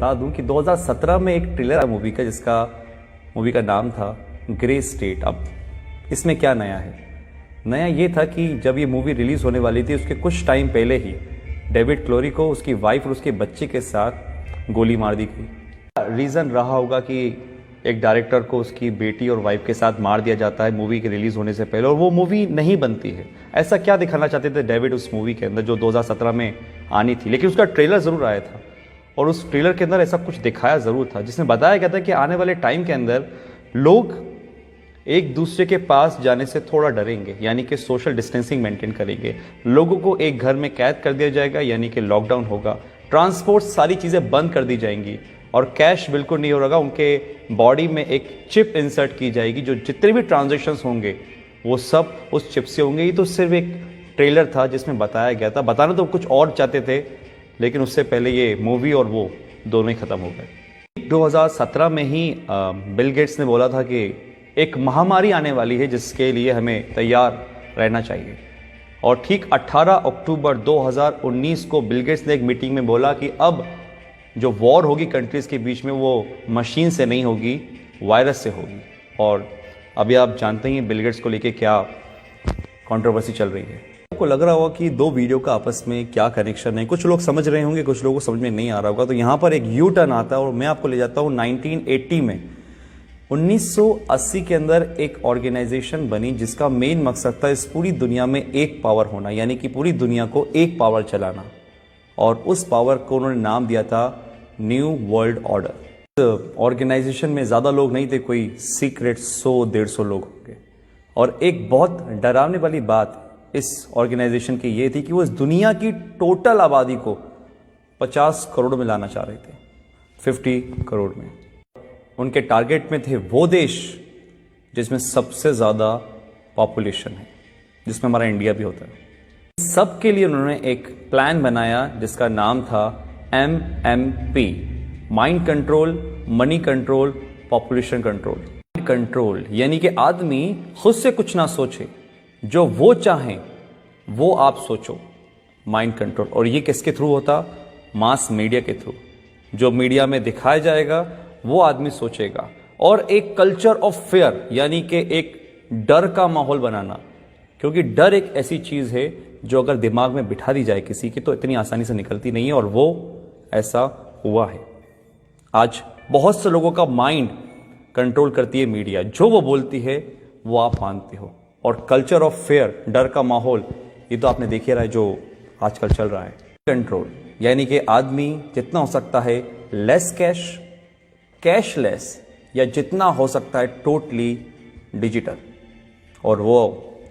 बता दूं कि 2017 में एक ट्रेलर मूवी का जिसका मूवी का नाम था ग्रे स्टेट। अब इसमें क्या नया है? नया ये था कि जब ये मूवी रिलीज होने वाली थी उसके कुछ टाइम पहले ही डेविड क्लोरी को उसकी वाइफ और उसके बच्चे के साथ गोली मार दी गई। रीज़न रहा होगा कि एक डायरेक्टर को उसकी बेटी और वाइफ के साथ मार दिया जाता है मूवी के रिलीज होने से पहले और वो मूवी नहीं बनती है। ऐसा क्या दिखाना चाहते थे डेविड उस मूवी के अंदर जो 2017 में आनी थी, लेकिन उसका ट्रेलर ज़रूर आया था और उस ट्रेलर के अंदर ऐसा कुछ दिखाया ज़रूर था जिसमें बताया गया था कि आने वाले टाइम के अंदर लोग एक दूसरे के पास जाने से थोड़ा डरेंगे, यानी कि सोशल डिस्टेंसिंग मेंटेन करेंगे। लोगों को एक घर में कैद कर दिया जाएगा, यानी कि लॉकडाउन होगा। ट्रांसपोर्ट सारी चीज़ें बंद कर दी जाएंगी और कैश बिल्कुल नहीं होगा। उनके बॉडी में एक चिप इंसर्ट की जाएगी, जो जितने भी ट्रांजैक्शंस होंगे वो सब उस चिप से होंगे। ये तो सिर्फ एक ट्रेलर था जिसमें बताया गया था। बताना तो कुछ और चाहते थे, लेकिन उससे पहले ये मूवी और वो दोनों ही खत्म हो गए। 2017 में ही बिल गेट्स ने बोला था कि एक महामारी आने वाली है जिसके लिए हमें तैयार रहना चाहिए। और ठीक 18 अक्टूबर 2019 को बिल गेट्स ने एक मीटिंग में बोला कि अब जो वॉर होगी कंट्रीज़ के बीच में वो मशीन से नहीं होगी, वायरस से होगी। और अभी आप जानते ही बिल गेट्स को लेके क्या कंट्रोवर्सी चल रही है। आपको लग रहा होगा कि दो वीडियो का आपस में क्या कनेक्शन है। कुछ लोग समझ रहे होंगे, कुछ लोगों को समझ में नहीं आ रहा होगा। तो यहाँ पर एक यू टर्न आता है और मैं आपको ले जाता हूँ 1980 में। 1980 के अंदर एक ऑर्गेनाइजेशन बनी जिसका मेन मकसद था इस पूरी दुनिया में एक पावर होना, यानी कि पूरी दुनिया को एक पावर चलाना। और उस पावर को उन्होंने नाम दिया था न्यू वर्ल्ड ऑर्डर। ऑर्गेनाइजेशन में ज़्यादा लोग नहीं थे, कोई सीक्रेट 100-150 लोग होंगे। और एक बहुत डरावने वाली बात इस ऑर्गेनाइजेशन की ये थी कि वो इस दुनिया की टोटल आबादी को 50 करोड़ में लाना चाह रहे थे, 50 करोड़ में। उनके टारगेट में थे वो देश जिसमें सबसे ज़्यादा पॉपुलेशन है, जिसमें हमारा इंडिया भी होता है। सबके लिए उन्होंने एक प्लान बनाया जिसका नाम था MMP, mind control, money control, population control. Control यानी कि आदमी खुद से कुछ ना सोचे, जो वो चाहें वो आप सोचो, माइंड कंट्रोल। और ये किसके थ्रू होता? मास मीडिया के थ्रू। जो मीडिया में दिखाया जाएगा वो आदमी सोचेगा। और एक कल्चर ऑफ फेयर, यानी कि एक डर का माहौल बनाना, क्योंकि डर एक ऐसी चीज़ है जो अगर दिमाग में बिठा दी जाए किसी की तो इतनी आसानी से निकलती नहीं है। और वो ऐसा हुआ है। आज बहुत से लोगों का माइंड कंट्रोल करती है मीडिया, जो वो बोलती है वो आप मानते हो। और कल्चर ऑफ फेयर, डर का माहौल, ये तो आपने देख ही रहा है जो आजकल चल रहा है। कंट्रोल यानी कि आदमी जितना हो सकता है लेस कैश, कैशलेस, या जितना हो सकता है टोटली डिजिटल। और वो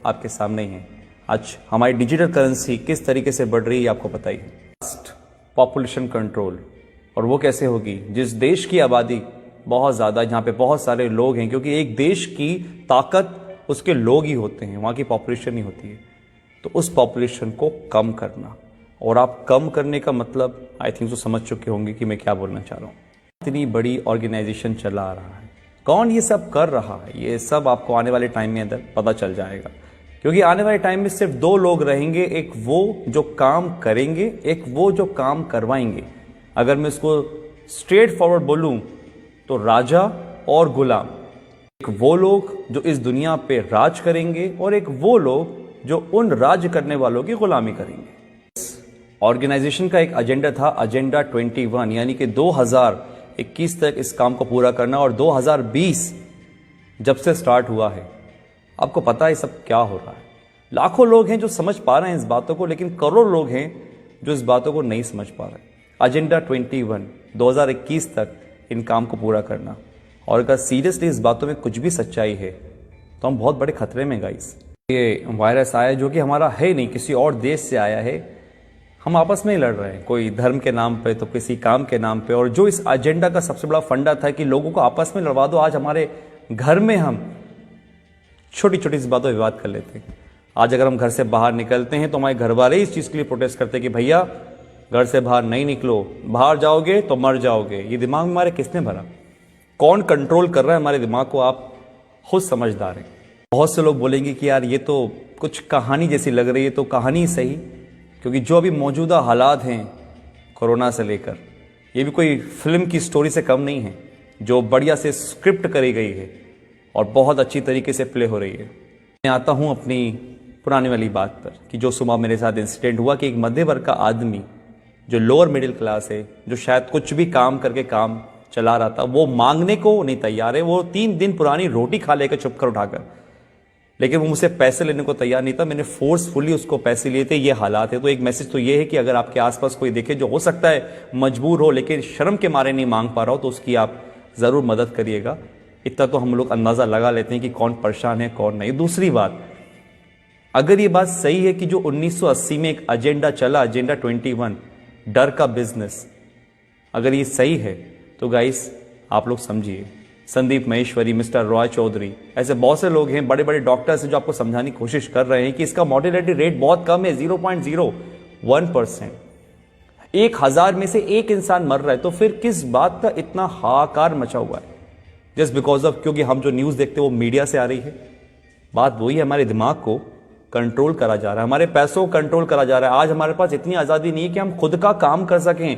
आपके सामने ही है। आज हमारी डिजिटल करेंसी किस तरीके से बढ़ रही है आपको पता ही है। पॉपुलेशन कंट्रोल, और वो कैसे होगी? जिस देश की आबादी बहुत ज़्यादा, जहाँ पे बहुत सारे लोग हैं, क्योंकि एक देश की ताकत उसके लोग ही होते हैं, वहाँ की पॉपुलेशन नहीं होती है। तो उस पॉपुलेशन को कम करना, और आप कम करने का मतलब आई थिंक तो समझ चुके होंगे कि मैं क्या बोलना चाह रहा हूँ। इतनी बड़ी ऑर्गेनाइजेशन चला रहा है, कौन ये सब कर रहा है, ये सब आपको आने वाले टाइम में अंदर पता चल जाएगा। क्योंकि आने वाले टाइम में सिर्फ दो लोग रहेंगे, एक वो जो काम करेंगे, एक वो जो काम करवाएंगे। अगर मैं इसको स्ट्रेट फॉरवर्ड बोलूं तो राजा और गुलाम। एक वो लोग जो इस दुनिया पे राज करेंगे और एक वो लोग जो उन राज करने वालों की गुलामी करेंगे। ऑर्गेनाइजेशन का एक एजेंडा था, एजेंडा 21, यानी कि 2021 तक इस काम को पूरा करना। और 2020 जब से स्टार्ट हुआ है, आपको पता है सब क्या हो रहा है। लाखों लोग हैं जो समझ पा रहे हैं इस बातों को, लेकिन करोड़ लोग हैं जो इस बातों को नहीं समझ पा रहे। एजेंडा 21, 2021 तक इन काम को पूरा करना। और अगर सीरियसली इस बातों में कुछ भी सच्चाई है तो हम बहुत बड़े खतरे में गाइस। ये वायरस आया जो कि हमारा है नहीं, किसी और देश से आया है। हम आपस में ही लड़ रहे हैं, कोई धर्म के नाम पे तो किसी काम के नाम पे। और जो इस एजेंडा का सबसे बड़ा फंडा था कि लोगों को आपस में लड़वा दो, आज हमारे घर में हम छोटी छोटी सी बातों पर विवाद कर लेते हैं। आज अगर हम घर से बाहर निकलते हैं तो हमारे घर वाले इस चीज़ के लिए प्रोटेस्ट करते हैं कि भैया घर से बाहर नहीं निकलो, बाहर जाओगे तो मर जाओगे। ये दिमाग में हमारे किसने भरा? कौन कंट्रोल कर रहा है हमारे दिमाग को? आप खुद समझदार हैं। बहुत से लोग बोलेंगे कि यार ये तो कुछ कहानी जैसी लग रही है। तो कहानी सही, क्योंकि जो अभी मौजूदा हालात हैं कोरोना से लेकर, ये भी कोई फिल्म की स्टोरी से कम नहीं है, जो बढ़िया से स्क्रिप्ट करी गई है और बहुत अच्छी तरीके से प्ले हो रही है। मैं आता हूँ अपनी पुरानी वाली बात पर कि जो सुबह मेरे साथ इंसिडेंट हुआ कि एक मध्य वर्ग का आदमी जो लोअर मिडिल क्लास है, जो शायद कुछ भी काम करके काम चला रहा था, वो मांगने को नहीं तैयार है। वो 3 दिन पुरानी रोटी खा लेकर चुप कर उठाकर, लेकिन वो मुझसे पैसे लेने को तैयार नहीं था। मैंने फोर्सफुली उसको पैसे लिए थे। ये हालात है। तो एक मैसेज तो ये है कि अगर आपके आसपास कोई देखे जो हो सकता है मजबूर हो लेकिन शर्म के मारे नहीं मांग पा रहा हो, तो उसकी आप जरूर मदद करिएगा। इतना तो हम लोग अंदाजा लगा लेते हैं कि कौन परेशान है कौन नहीं। दूसरी बात, अगर ये बात सही है कि जो 1980 में एक एजेंडा चला, एजेंडा 21, डर का बिजनेस, अगर ये सही है तो गाइस आप लोग समझिए, संदीप महेश्वरी, मिस्टर रॉय चौधरी, ऐसे बहुत से लोग हैं, बड़े बड़े डॉक्टर्स हैं जो आपको समझाने की कोशिश कर रहे हैं कि इसका मॉर्टेलिटी रेट बहुत कम है, 0.01%। 1000 में से एक इंसान मर रहा है, तो फिर किस बात का इतना हाहाकार मचा हुआ है? जस्ट बिकॉज ऑफ, क्योंकि हम जो न्यूज़ देखते हैं वो मीडिया से आ रही है। बात वही है, हमारे दिमाग को कंट्रोल करा जा रहा है, हमारे पैसों को कंट्रोल करा जा रहा है। आज हमारे पास इतनी आज़ादी नहीं है कि हम खुद का काम कर सकें।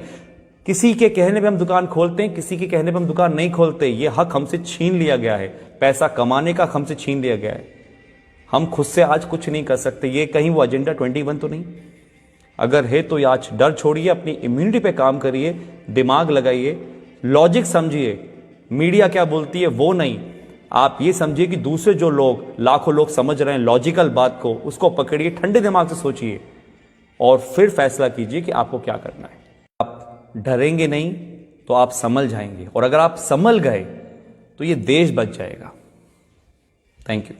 किसी के कहने पे हम दुकान खोलते हैं, किसी के कहने पे हम दुकान नहीं खोलते। ये हक हमसे छीन लिया गया है, पैसा कमाने का हमसे छीन लिया गया है। हम खुद से आज कुछ नहीं कर सकते। ये कहीं वो एजेंडा 21 तो नहीं? अगर है तो आज डर छोड़िए, अपनी इम्यूनिटी पे काम करिए, दिमाग लगाइए, लॉजिक समझिए। मीडिया क्या बोलती है वो नहीं, आप ये समझिए कि दूसरे जो लोग, लाखों लोग समझ रहे हैं लॉजिकल बात को, उसको पकड़िए, ठंडे दिमाग से सोचिए और फिर फैसला कीजिए कि आपको क्या करना है। आप डरेंगे नहीं तो आप संभल जाएंगे, और अगर आप संभल गए तो ये देश बच जाएगा। Thank you.